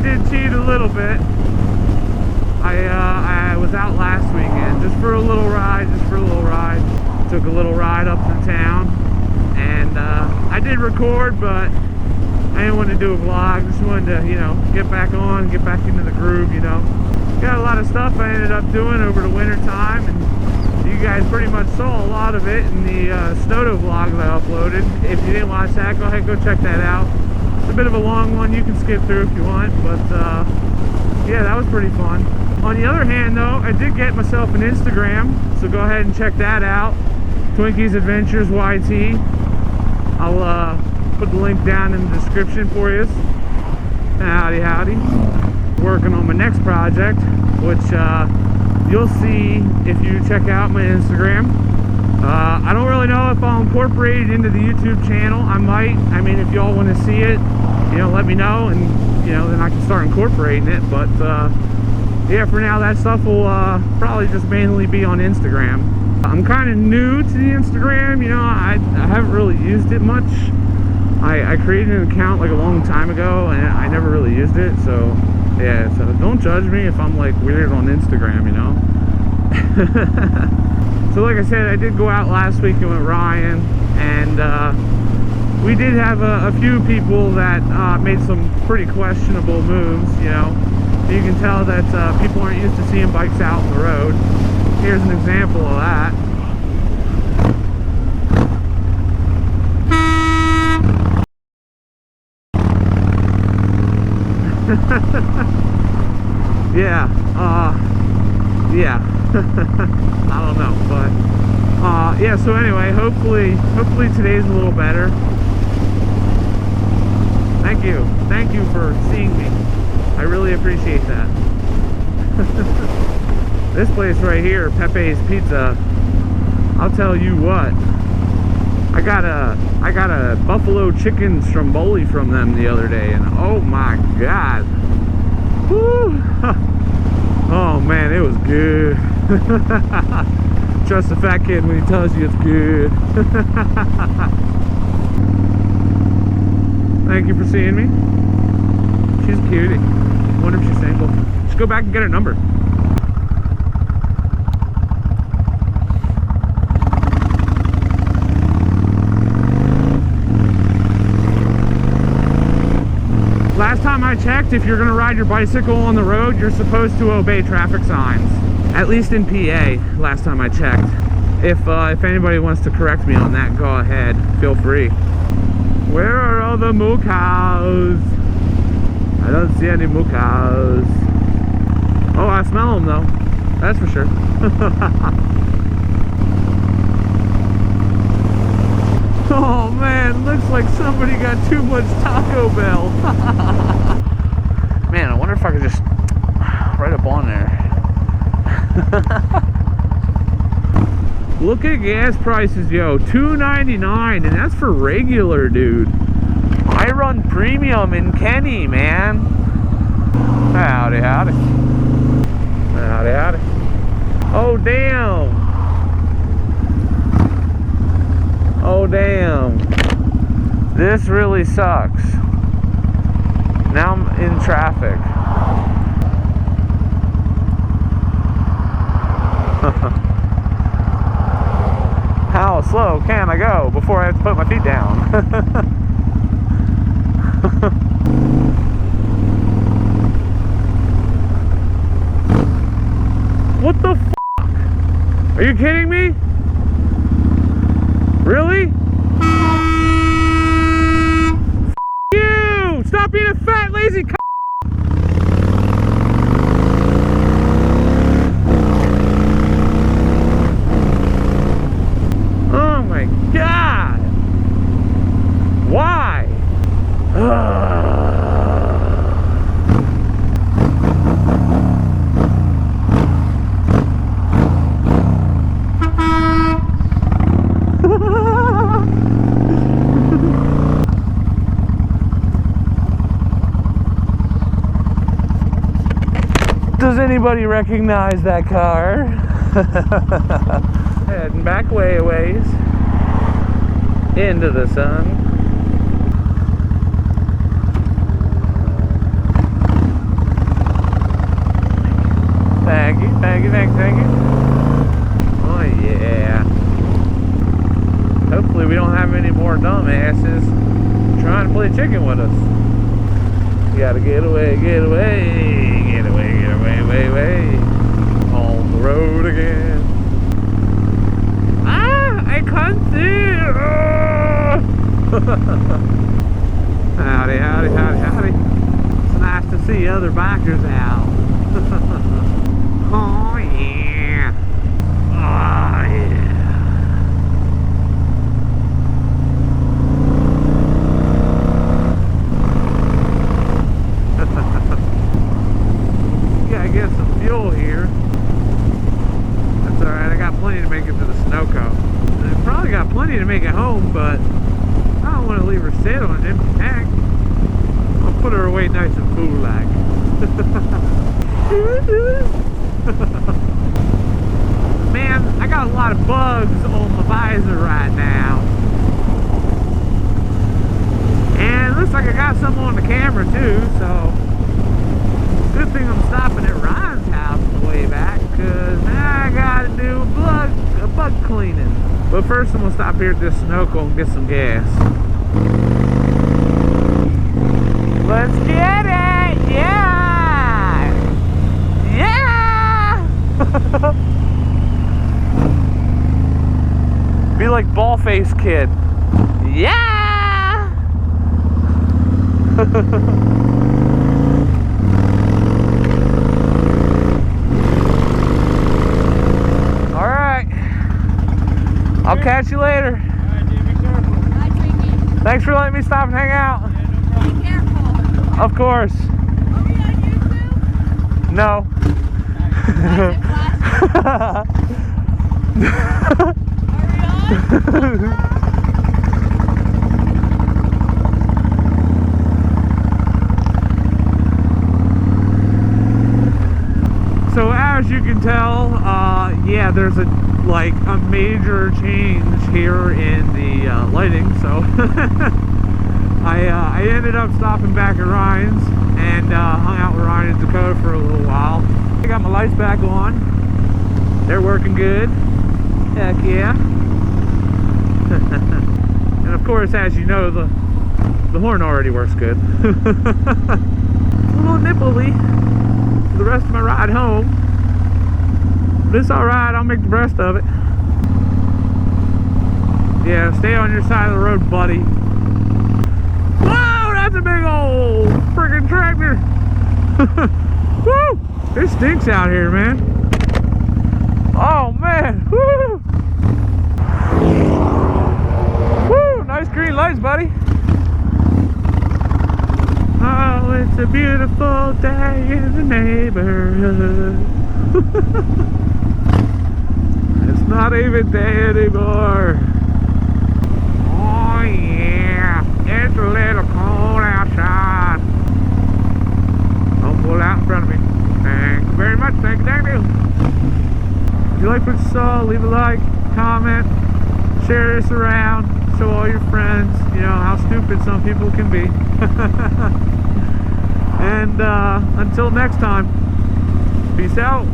did cheat a little bit. I was out last weekend just for a little ride, Took a little ride up through town, and I did record, but I didn't want to do a vlog. Just wanted to, you know, get back on, get back into the groove, you know. Got a lot of stuff I ended up doing over the winter time, and you guys pretty much saw a lot of it in the Stoto vlog that I uploaded. If you didn't watch that, go ahead, go check that out. It's a bit of a long one, you can skip through if you want, but yeah, that was pretty fun. On the other hand though, I did get myself an Instagram, so go ahead and check that out. Twinkie's Adventures YT. I'll put the link down in the description for you. Howdy howdy. Working on my next project, which you'll see if you check out my Instagram. I don't really know if I'll incorporate it into the YouTube channel. I might. I mean, if y'all want to see it, you know, let me know, and you know, then I can start incorporating it. But yeah, for now, that stuff will probably just mainly be on Instagram. I'm kind of new to the Instagram, you know. I haven't really used it much. I created an account like a long time ago, and I never really used it. So yeah, so don't judge me if I'm like weird on Instagram, you know. So like I said, I did go out last weekend with Ryan, and we did have a few people that made some pretty questionable moves, you know. You can tell that people aren't used to seeing bikes out on the road. Here's an example of that. Yeah, yeah. I don't know, but yeah, so anyway, hopefully today's a little better. Thank you for seeing me. I really appreciate that. This place right here, Pepe's Pizza, I'll tell you what, I got a buffalo chicken stromboli from them the other day, and oh my god, woo. Oh man, it was good. Trust the fat kid when he tells you it's good. Thank you for seeing me. She's a cutie. Wonder if she's single. Just go back and get her number. Last time I checked, if you're gonna ride your bicycle on the road, you're supposed to obey traffic signs. At least in PA, last time I checked. If anybody wants to correct me on that, go ahead, feel free. Where are all the moo cows? I don't see any moo cows. Oh, I smell them though, that's for sure. Oh man, looks like somebody got too much Taco Bell. Man, I wonder if I could just right up on there. Look at gas prices, yo, $2.99, and that's for regular, dude. I run premium in Kenny, man. Howdy, howdy. Howdy, howdy. Oh, damn. Oh damn, this really sucks. Now I'm in traffic. How slow can I go before I have to put my feet down? What the f***? Are you kidding me? Really? F you! Stop being a fat, lazy c***! Oh my god! Why? Does anybody recognize that car? Heading back way a ways into the sun. dumbasses trying to play chicken with us. You gotta get away, get away, get away, get away, way, way. On the road again. Ah, I can't see. Howdy, howdy, howdy, howdy. It's nice to see other bikers out. Oh yeah. Oh yeah. Gotta get some fuel here. That's alright, I got plenty to make it to the Sunoco. I probably got plenty to make it home, but I don't want to leave her sit on an empty tank. I'll put her away nice and fool like. Man, I got a lot of bugs on my visor right now. And it looks like I got some on the camera too, so good thing I'm stopping at Ryan's house on the way back, because now I gotta do a bug cleaning. But first I'm gonna stop here at this Sunoco and get some gas. Let's get it! Yeah! Yeah! Be like Ballface Kid. Yeah! Alright. I'll catch you later. Alright, dude, be careful. Bye, Twinkie. Thanks for letting me stop and hang out. Yeah, no problem. Be careful. Of course. Are we on YouTube? No. So as you can tell, yeah, there's a major change here in the lighting. So I ended up stopping back at Ryan's and hung out with Ryan and Dakota for a little while. I got my lights back on. They're working good. Heck yeah. And of course, as you know, the horn already works good. A little nipply for the rest of my ride home. But it's alright, I'll make the rest of it. Yeah, stay on your side of the road, buddy. Whoa, that's a big old freaking tractor. Woo! It stinks out here, man. Oh man, woo! Woo! Nice green lights, buddy. Oh, it's a beautiful day in the neighborhood. It's not even day anymore. Oh yeah, it's a little cold outside. Don't pull out in front of me. Thank you very much, thank you. If you like what you saw, leave a like, comment, share this around, show all your friends, you know, how stupid some people can be. And until next time, peace out.